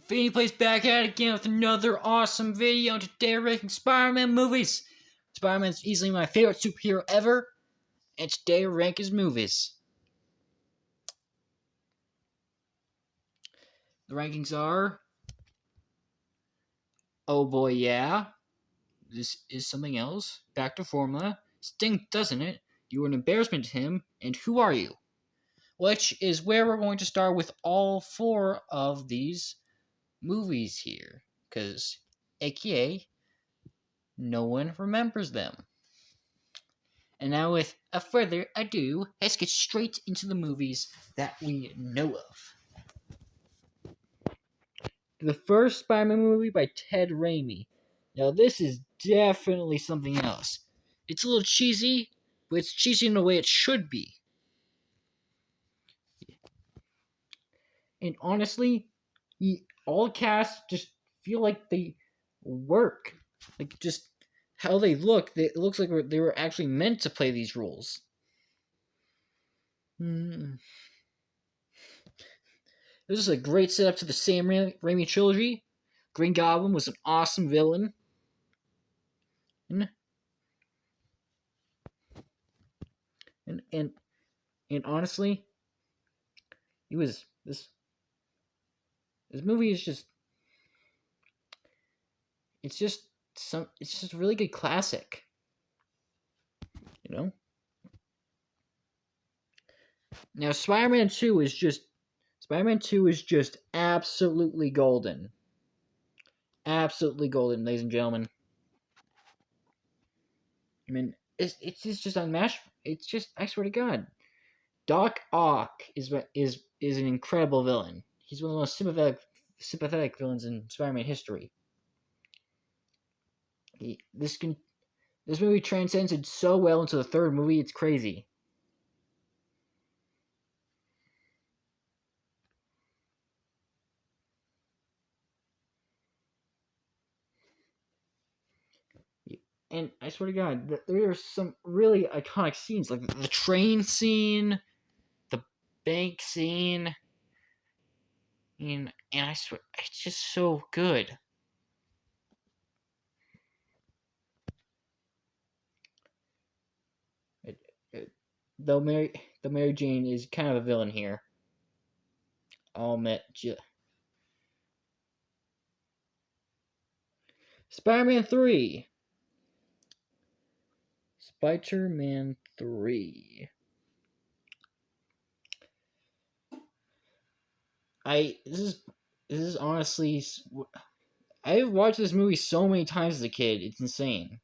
Feeny Plays back at it again with another awesome video. Today we're ranking Spider-Man movies. Spider-Man's easily my favorite superhero ever, and today we're ranking his movies. The rankings are... Oh Boy Yeah, This Is Something Else, Back to Formula, Sting Doesn't It, You Were an Embarrassment to Him, and Who Are You? Which is where we're going to start with all four of these movies here, because aka no one remembers them. And now, with a further ado, let's get straight into the movies that we know of. The first Spider-Man movie by Ted Raimi. Now, this is definitely something else. It's a little cheesy, but it's cheesy in the way it should be. And honestly, all casts just feel like they work. Like, just how they look, it looks like they were actually meant to play these roles. This is a great setup to the Sam Raimi trilogy. Green Goblin was an awesome villain. And honestly, he was this movie is just it's just a really good classic. You know? Now Spider-Man 2 is just absolutely golden. Absolutely golden, ladies and gentlemen. I mean, it's just unmatched. It's just, I swear to God, Doc Ock is an incredible villain. He's one of the most sympathetic villains in Spider-Man history. This movie transcends it so well into the third movie, it's crazy. And I swear to God, there are some really iconic scenes, like the train scene, the bank scene, and I swear, it's just so good. Though Mary Jane is kind of a villain here. I'll admit. Spider-Man 3. Spider-Man 3. This is honestly, I've watched this movie so many times as a kid. It's insane.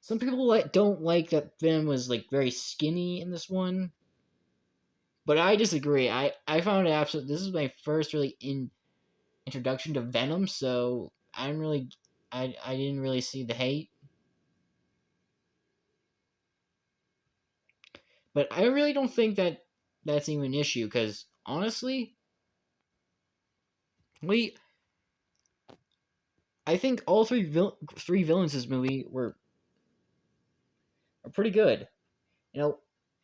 Some people don't like that Venom was like very skinny in this one, but I disagree. I found it absolutely. This is my first really introduction to Venom, so I didn't really see the hate. But I really don't think that that's even an issue, because honestly, I think all three villains in this movie are pretty good. You know,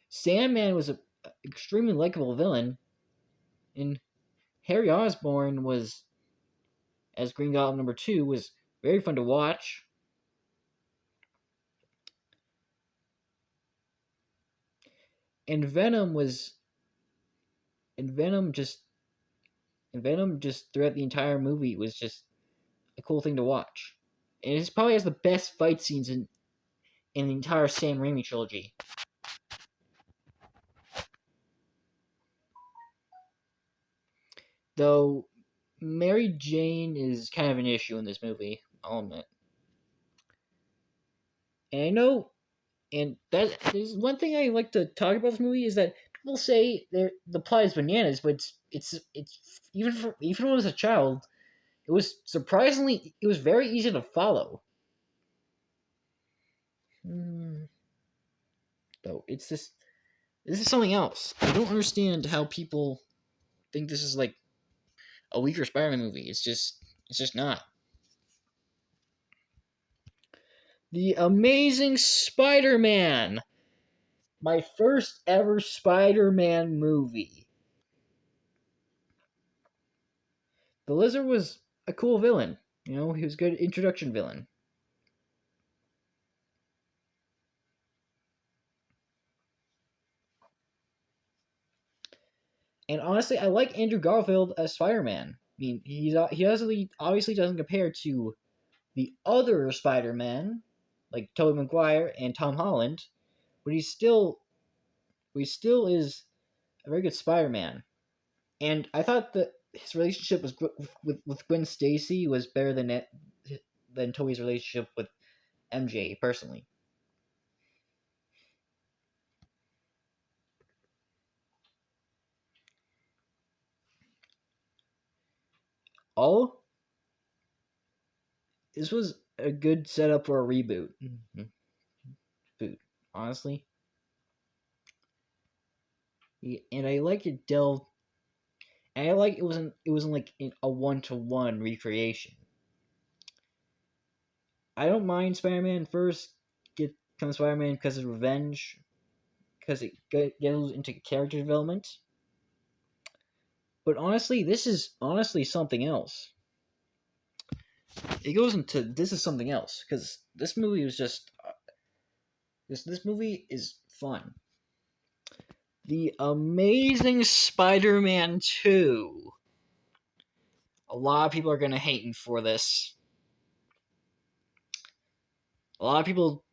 Sandman was an extremely likable villain, and Harry Osborn was, as Green Goblin #2, was very fun to watch. And Venom just throughout the entire movie was just a cool thing to watch. And it probably has the best fight scenes in the entire Sam Raimi trilogy. Though Mary Jane is kind of an issue in this movie, I'll admit. And I know, and that is one thing I like to talk about this movie, is that people say the plot is bananas, but it's even when I was a child, it was very easy to follow. Though this is something else. I don't understand how people think this is like a weaker Spider-Man movie. It's just not. The Amazing Spider-Man. My first ever Spider-Man movie. the Lizard was a cool villain. You know, he was a good introduction villain. And honestly, I like Andrew Garfield as Spider-Man. I mean, he obviously doesn't compare to the other Spider-Man, like Tobey Maguire and Tom Holland, but he still is a very good Spider-Man. And I thought that his relationship was with Gwen Stacy was better than Tobey's relationship with MJ personally. All this was a good setup for a reboot. Boot, honestly. And I like it delved. And I like it wasn't like a 1-to-1 recreation. I don't mind Spider-Man first get comes Spider-Man because of revenge, because it goes into character development. But honestly, this is honestly something else. It goes into this is something else because this movie was just this movie is fun. The Amazing Spider-Man 2. A lot of people are gonna hate me for this. A lot of people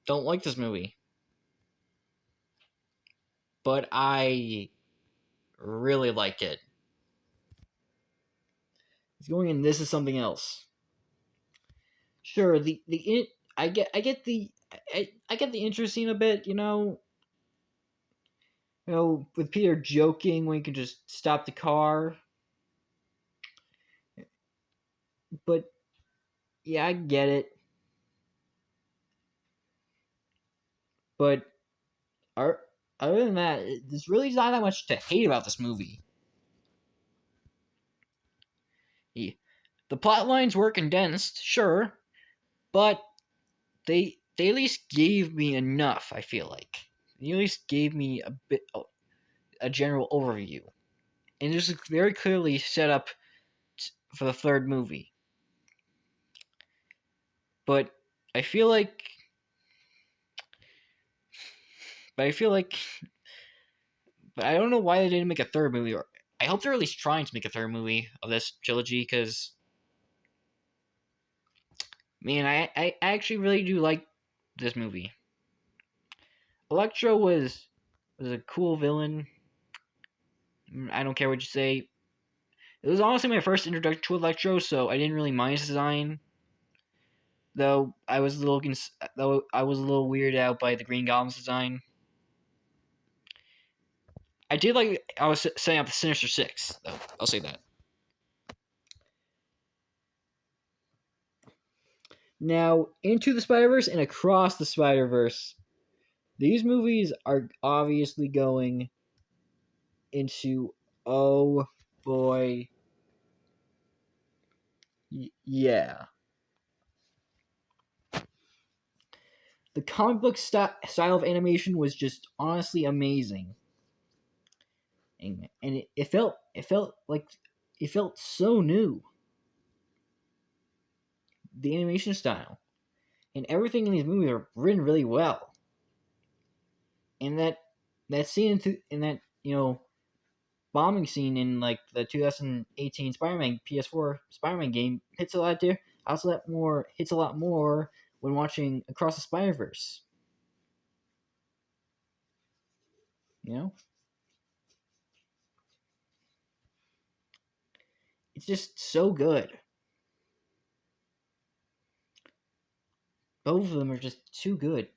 don't like this movie, but I really like it. It's going in. This is something else. Sure, I get I get the intro scene a bit. With Peter joking when he can just stop the car. But yeah, I get it. But other than that, there's really not that much to hate about this movie. The plot lines were condensed, sure, but they at least gave me enough. I feel like they at least gave me a general overview, and this is very clearly set up for the third movie. But I feel like, but I feel like, but I don't know why they didn't make a third movie. Or I hope they're at least trying to make a third movie of this trilogy, because man, I actually really do like this movie. Electro was a cool villain. I don't care what you say. It was honestly my first introduction to Electro, so I didn't really mind his design. Though I was a little weirded out by the Green Goblin's design. I did like I was setting up the Sinister Six, though. I'll say that. Now, Into the Spider-Verse and Across the Spider-Verse. These movies are obviously going into, oh boy, yeah. The comic book style of animation was just honestly amazing. And it felt so new. The animation style and everything in these movies are written really well. And that scene in that bombing scene in like the 2018 Spider-Man PS4 Spider-Man game hits a lot there. Also, that more hits a lot more when watching Across the Spider-Verse. You know, it's just so good. Both of them are just too good.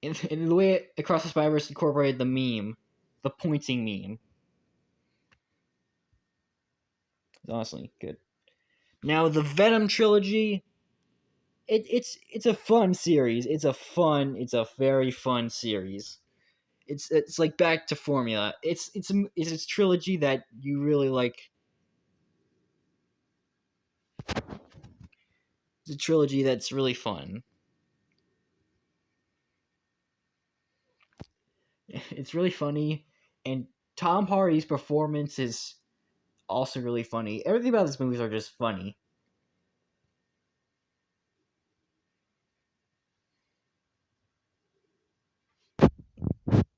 In the way Across the Spider-Verse incorporated the meme, the pointing meme. It's honestly good. Now the Venom trilogy, it's a fun series. It's a very fun series. It's like back to formula. It's a trilogy that you really like. It's a trilogy that's really fun. It's really funny. And Tom Hardy's performance is also really funny. Everything about this movies are just funny.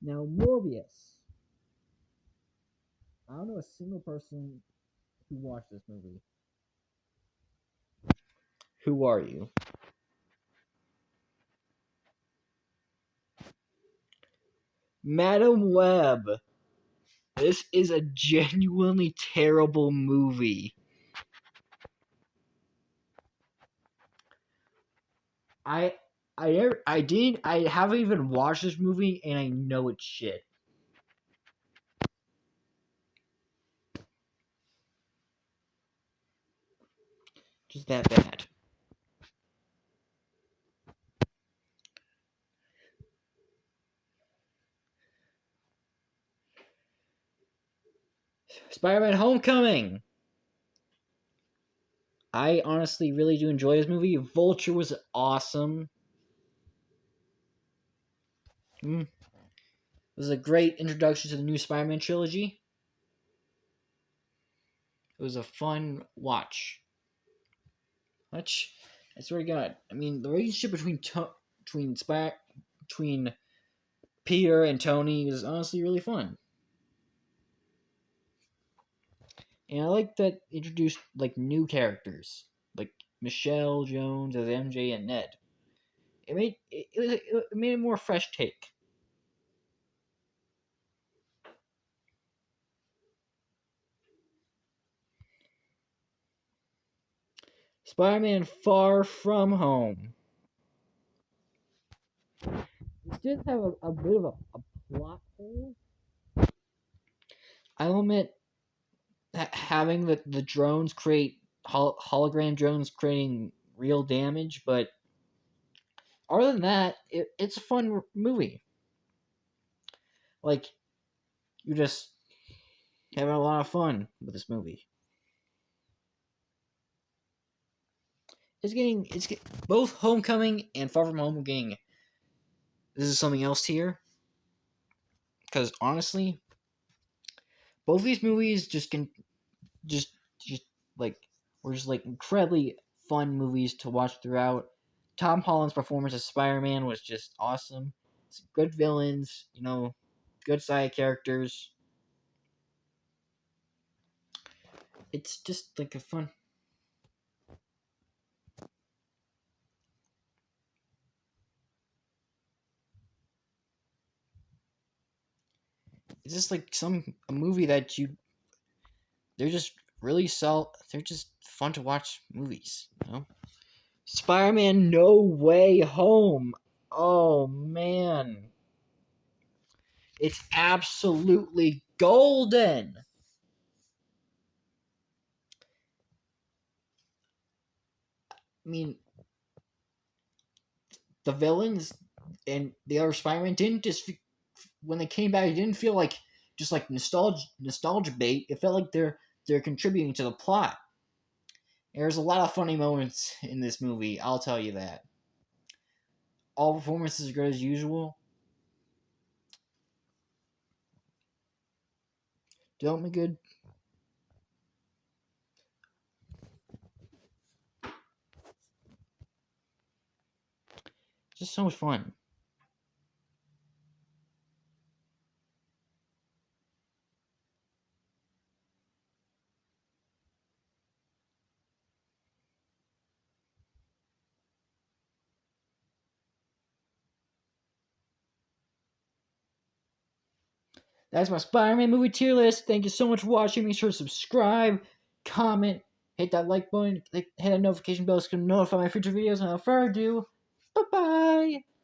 Now Morbius. I don't know a single person who watched this movie. Who are you? Madam Web. This is a genuinely terrible movie. I I haven't even watched this movie and I know it's shit. Just that bad. Spider-Man Homecoming. I honestly really do enjoy this movie. Vulture was awesome. It was a great introduction to the new Spider-Man trilogy. It was a fun watch. Which, I swear to God, I mean the relationship between Peter and Tony is honestly really fun. And I like that introduced like new characters, like Michelle Jones as MJ and Ned. It made a more fresh take. Spider-Man Far From Home. This did have a bit of a plot hole. I'll admit having the drones create hologram drones creating real damage, but other than that, it's a fun movie. Like you're just having a lot of fun with this movie. Both Homecoming and Far From Home are getting this is something else here because honestly, both of these movies just like were just like incredibly fun movies to watch throughout. Tom Holland's performance as Spider-Man was just awesome. It's good villains, good side characters. It's just like a fun. It's just like a movie that they're just really they're just fun to watch movies. Spider-Man No Way Home. Oh man. It's absolutely golden. I mean, the villains and the other Spider-Man didn't just when they came back, it didn't feel like just like nostalgia bait. It felt like they're contributing to the plot. There's a lot of funny moments in this movie. I'll tell you that. All performances are good as usual. Development good. Just so much fun. That's my Spider-Man movie tier list. Thank you so much for watching. Make sure to subscribe, comment, hit that like button, hit that notification bell so you can notify my future videos. And without further ado, bye bye.